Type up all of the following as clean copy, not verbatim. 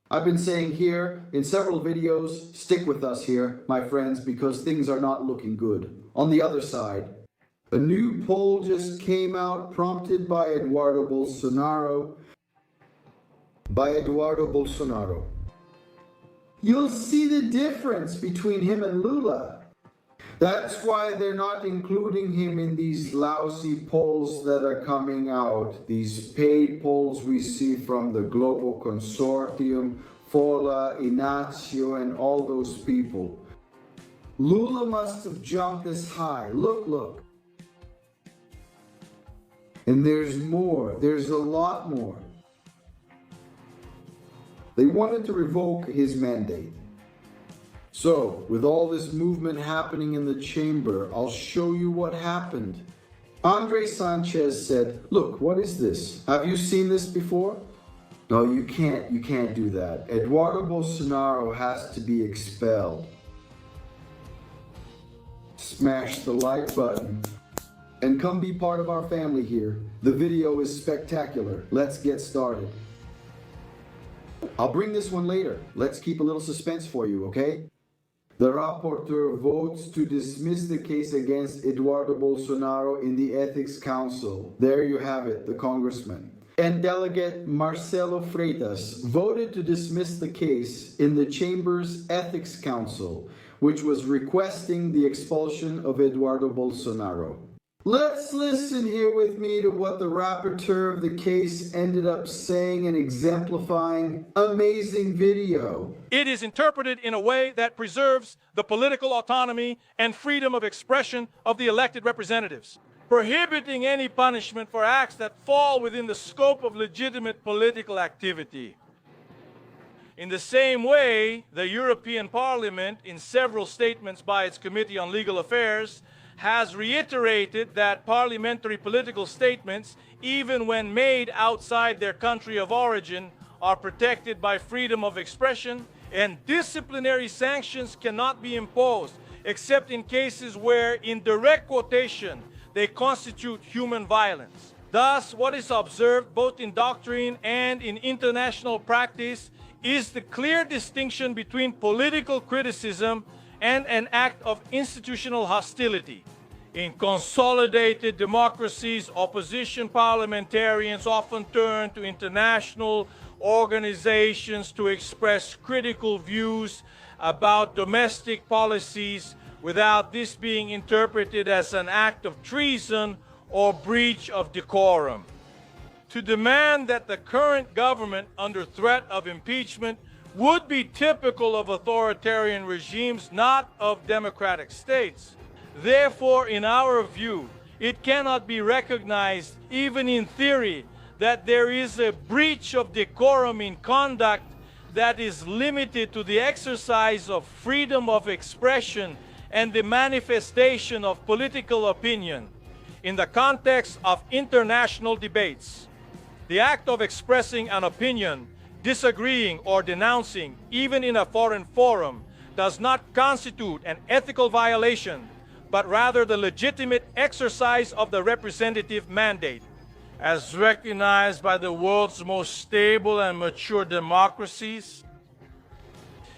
I've been saying here in several videos, stick with us here, my friends, because things are not looking good. On the other side, a new poll just came out prompted by Eduardo Bolsonaro. You'll see the difference between him and Lula. That's why they're not including him in these lousy polls that are coming out. These paid polls we see from the Global Consortium, Fola, Inacio, and all those people. Lula must have jumped this high. Look. And there's more. There's a lot more. They wanted to revoke his mandate. So, with all this movement happening in the chamber, I'll show you what happened. Andre Sanchez said, look, what is this? Have you seen this before? No, you can't do that. Eduardo Bolsonaro has to be expelled. Smash the like button and come be part of our family here. The video is spectacular. Let's get started. I'll bring this one later. Let's keep a little suspense for you, okay? The rapporteur votes to dismiss the case against Eduardo Bolsonaro in the Ethics Council. There you have it, the congressman. And Delegate Marcelo Freitas voted to dismiss the case in the Chamber's Ethics Council, which was requesting the expulsion of Eduardo Bolsonaro. Let's listen here with me to what the rapporteur of the case ended up saying and exemplifying. Amazing video. It is interpreted in a way that preserves the political autonomy and freedom of expression of the elected representatives, prohibiting any punishment for acts that fall within the scope of legitimate political activity. In the same way, the European Parliament, in several statements by its Committee on Legal Affairs, has reiterated that parliamentary political statements, even when made outside their country of origin, are protected by freedom of expression, and disciplinary sanctions cannot be imposed except in cases where, in direct quotation, they constitute human violence. Thus, what is observed both in doctrine and in international practice is the clear distinction between political criticism and an act of institutional hostility. In consolidated democracies, opposition parliamentarians often turn to international organizations to express critical views about domestic policies without this being interpreted as an act of treason or breach of decorum. To demand that the current government, under threat of impeachment, would be typical of authoritarian regimes, not of democratic states. Therefore, in our view, it cannot be recognized, even in theory, that there is a breach of decorum in conduct that is limited to the exercise of freedom of expression and the manifestation of political opinion in the context of international debates. The act of expressing an opinion, disagreeing or denouncing, even in a foreign forum, does not constitute an ethical violation, but rather the legitimate exercise of the representative mandate. As recognized by the world's most stable and mature democracies.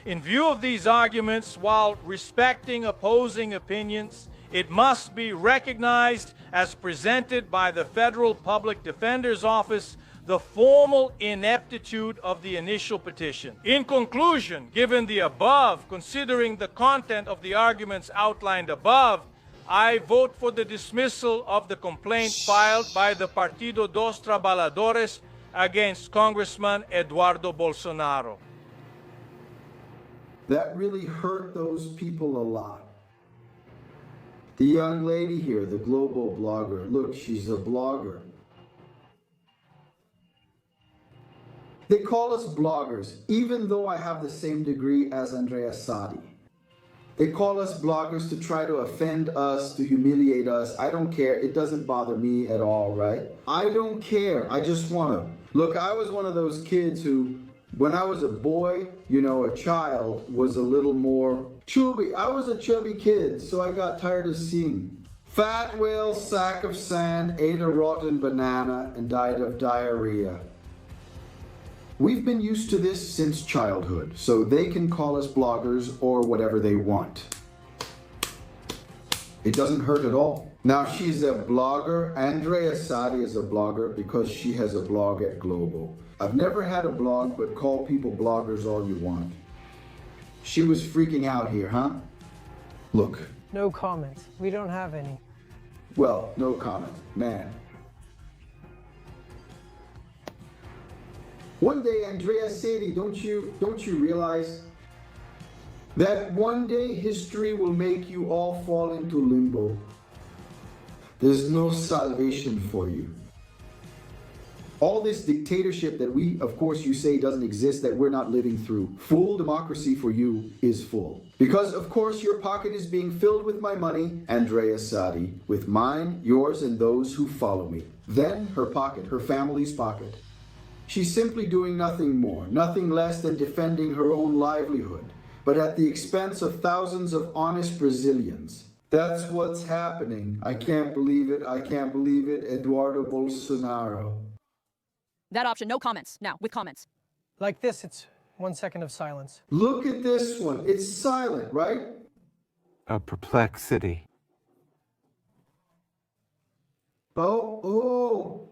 In view of these arguments, while respecting opposing opinions, it must be recognized as presented by the Federal Public Defender's Office the formal ineptitude of the initial petition. In conclusion, given the above, considering the content of the arguments outlined above, I vote for the dismissal of the complaint filed by the Partido dos Trabalhadores against Congressman Eduardo Bolsonaro. That really hurt those people a lot. The young lady here, the global blogger, look, she's a blogger. They call us bloggers, even though I have the same degree as Andrea Sadi. They call us bloggers to try to offend us, to humiliate us. I don't care. It doesn't bother me at all, right? I don't care. I just want to. Look, I was one of those kids who, when I was a boy, a child, was a little more chubby. I was a chubby kid, so I got tired of seeing. Fat whale, sack of sand, ate a rotten banana, and died of diarrhea. We've been used to this since childhood, so they can call us bloggers or whatever they want. It doesn't hurt at all. Now she's a blogger. Andrea Sadi is a blogger because she has a blog at Global. I've never had a blog, but call people bloggers all you want. She was freaking out here, huh? Look. No comments. We don't have any. Well, no comment, man. One day, Andrea Sadi, don't you realize that one day history will make you all fall into limbo? There's no salvation for you. All this dictatorship that of course you say doesn't exist, that we're not living through. Full democracy for you is full. Because of course your pocket is being filled with my money, Andrea Sadi, with mine, yours, and those who follow me. Then her pocket, her family's pocket. She's simply doing nothing more, nothing less than defending her own livelihood, but at the expense of thousands of honest Brazilians. That's what's happening. I can't believe it. I can't believe it. Eduardo Bolsonaro. That option, no comments. Now, with comments. Like this, it's 1 second of silence. Look at this one. It's silent, right? A perplexity. Oh.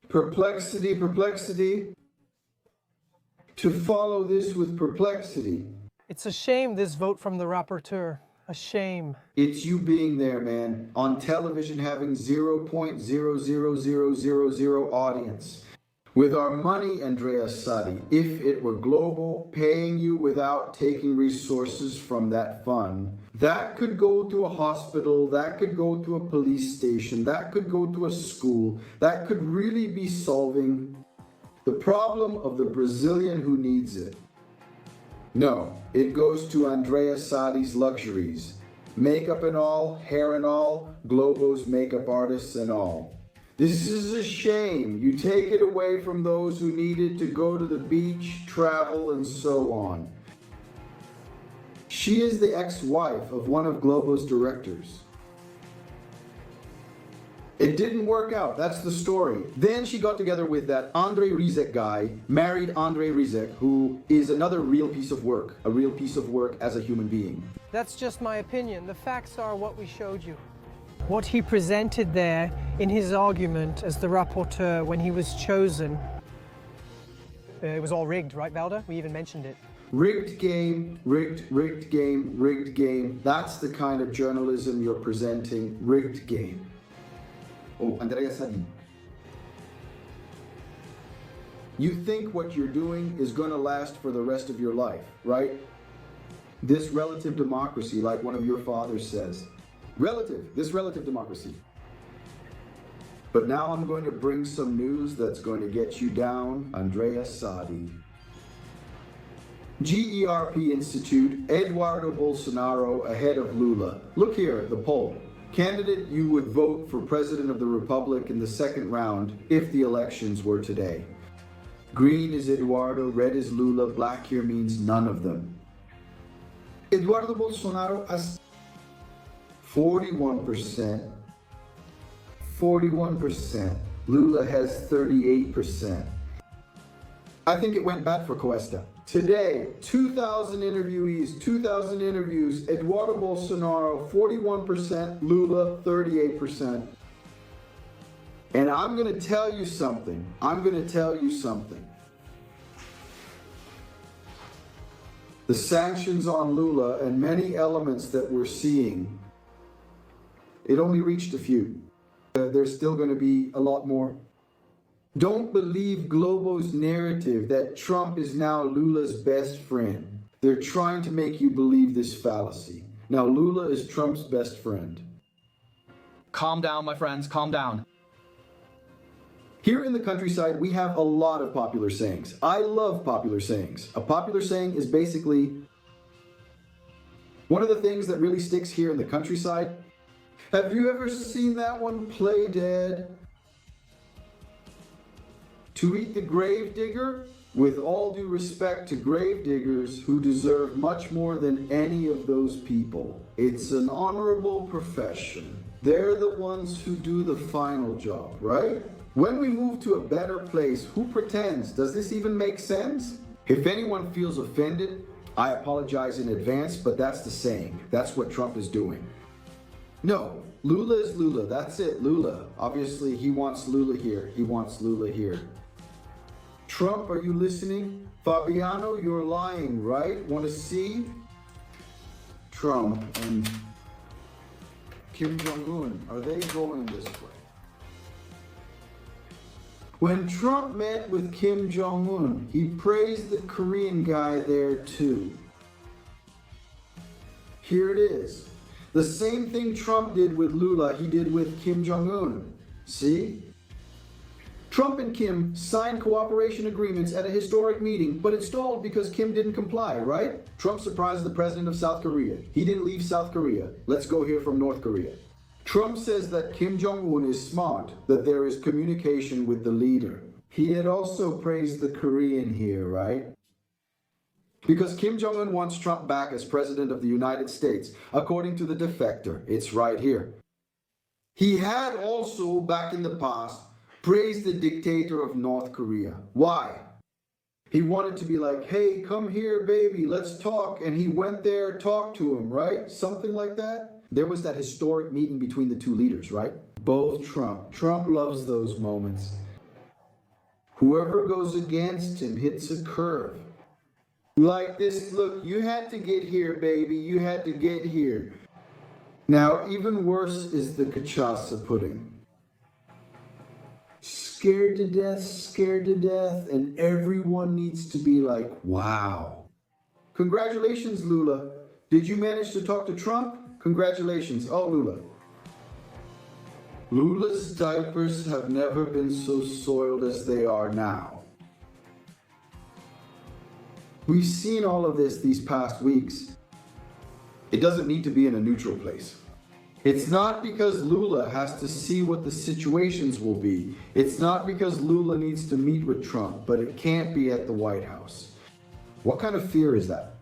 Perplexity, perplexity. To follow this with perplexity. It's a shame, this vote from the rapporteur. A shame. It's you being there, man, on television having 0.00000 audience. With our money, Andrea Sadi, if it were global, paying you without taking resources from that fund, that could go to a hospital, that could go to a police station, that could go to a school, that could really be solving the problem of the Brazilian who needs it. No, it goes to Andrea Sadi's luxuries. Makeup and all, hair and all, Globo's makeup artists and all. This is a shame. You take it away from those who need it to go to the beach, travel, and so on. She is the ex-wife of one of Globo's directors. It didn't work out, that's the story. Then she got together with that Andre Rizek guy, married Andre Rizek, who is another real piece of work, a real piece of work as a human being. That's just my opinion. The facts are what we showed you. What he presented there in his argument as the rapporteur when he was chosen. It was all rigged, right, Valda? We even mentioned it. Rigged game, rigged game, rigged game. That's the kind of journalism you're presenting, rigged game. Oh, Andrea Sadi. You think what you're doing is going to last for the rest of your life, right? This relative democracy, like one of your fathers says. This relative democracy. But now I'm going to bring some news that's going to get you down, Andrea Sadi. GERP Institute, Eduardo Bolsonaro ahead of Lula. Look here, the poll. Candidate you would vote for President of the Republic in the second round if the elections were today. Green is Eduardo, red is Lula, black here means none of them. Eduardo Bolsonaro has 41%. 41%. Lula has 38%. I think it went bad for Cuesta. Today, 2,000 interviews, Eduardo Bolsonaro, 41%, Lula, 38%. And I'm going to tell you something. The sanctions on Lula and many elements that we're seeing, it only reached a few. There's still going to be a lot more. Don't believe Globo's narrative that Trump is now Lula's best friend. They're trying to make you believe this fallacy. Now Lula is Trump's best friend. Calm down, my friends, calm down. Here in the countryside, we have a lot of popular sayings. I love popular sayings. A popular saying is basically one of the things that really sticks here in the countryside. Have you ever seen that one, Play Dead? To eat the gravedigger? With all due respect to gravediggers who deserve much more than any of those people. It's an honorable profession. They're the ones who do the final job, right? When we move to a better place, who pretends? Does this even make sense? If anyone feels offended, I apologize in advance, but that's the saying. That's what Trump is doing. No, Lula is Lula. That's it, Lula. Obviously, he wants Lula here. He wants Lula here. Trump, are you listening? Fabiano, you're lying, right? Want to see? Trump and Kim Jong-un, are they going this way? When Trump met with Kim Jong-un, he praised the Korean guy there too. Here it is. The same thing Trump did with Lula, he did with Kim Jong-un. See? Trump and Kim signed cooperation agreements at a historic meeting, but it stalled because Kim didn't comply, right? Trump surprised the president of South Korea. He didn't leave South Korea. Let's go hear from North Korea. Trump says that Kim Jong-un is smart, that there is communication with the leader. He had also praised the Korean here, right? Because Kim Jong-un wants Trump back as president of the United States, according to the defector. It's right here. He had also, back in the past, praised the dictator of North Korea. Why? He wanted to be like, hey, come here, baby, let's talk. And he went there, talked to him, right? Something like that. There was that historic meeting between the two leaders, right? Both Trump. Trump loves those moments. Whoever goes against him hits a curve. Like this, look, you had to get here, baby. You had to get here. Now, even worse is the cachaça pudding. Scared to death, and everyone needs to be like, wow. Congratulations, Lula. Did you manage to talk to Trump? Congratulations. Oh, Lula. Lula's diapers have never been so soiled as they are now. We've seen all of this these past weeks. It doesn't need to be in a neutral place. It's not because Lula has to see what the situations will be. It's not because Lula needs to meet with Trump, but it can't be at the White House. What kind of fear is that?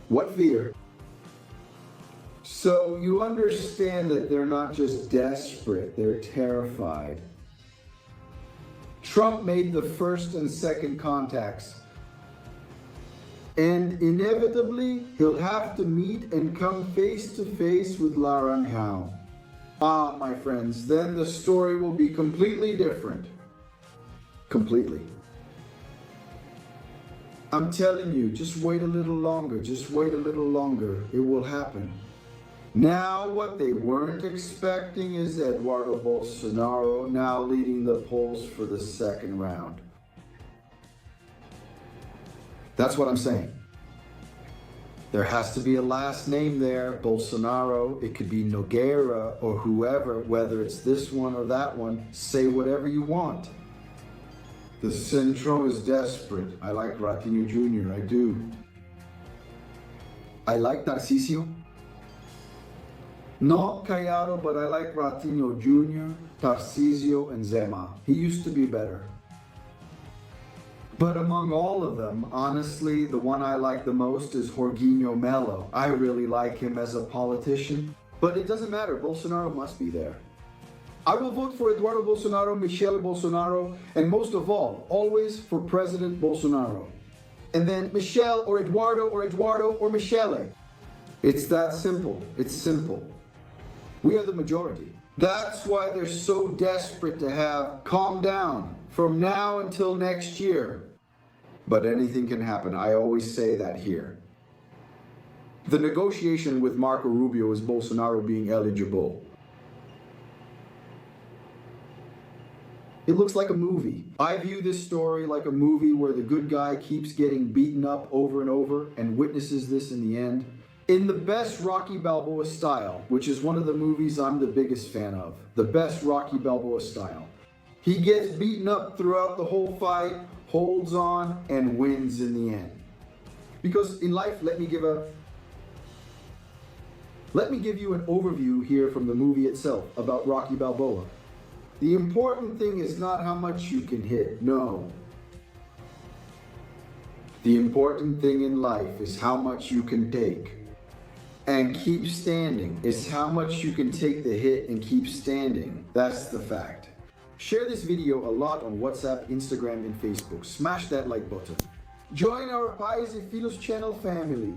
What fear? So you understand that they're not just desperate, they're terrified. Trump made the first and second contacts. And inevitably, he'll have to meet and come face to face with Laranjao. Ah, my friends, then the story will be completely different. Completely. I'm telling you, just wait a little longer, just wait a little longer. It will happen. Now, what they weren't expecting is Eduardo Bolsonaro now leading the polls for the second round. That's what I'm saying. There has to be a last name there, Bolsonaro. It could be Nogueira or whoever, whether it's this one or that one. Say whatever you want. The Centro is desperate. I like Ratinho Jr., I do. I like Tarcísio. Not Caiado, but I like Ratinho Jr., Tarcísio, and Zema. He used to be better. But among all of them, honestly, the one I like the most is Jorginho Melo. I really like him as a politician. But it doesn't matter, Bolsonaro must be there. I will vote for Eduardo Bolsonaro, Michelle Bolsonaro, and most of all, always for President Bolsonaro. And then Michelle or Eduardo or Michelle. It's that simple. It's simple. We are the majority. That's why they're so desperate to have calm down from now until next year. But anything can happen. I always say that here. The negotiation with Marco Rubio is Bolsonaro being eligible. It looks like a movie. I view this story like a movie where the good guy keeps getting beaten up over and over and witnesses this in the end. In the best Rocky Balboa style, which is one of the movies I'm the biggest fan of, the best Rocky Balboa style. He gets beaten up throughout the whole fight, holds on, and wins in the end. Because in life, let me give you an overview here from the movie itself about Rocky Balboa. The important thing is not how much you can hit, no. The important thing in life is how much you can take. And keep standing is how much you can take the hit and keep standing. That's the fact. Share this video a lot on WhatsApp, Instagram, and Facebook. Smash that like button. Join our Pais e Filhos channel family.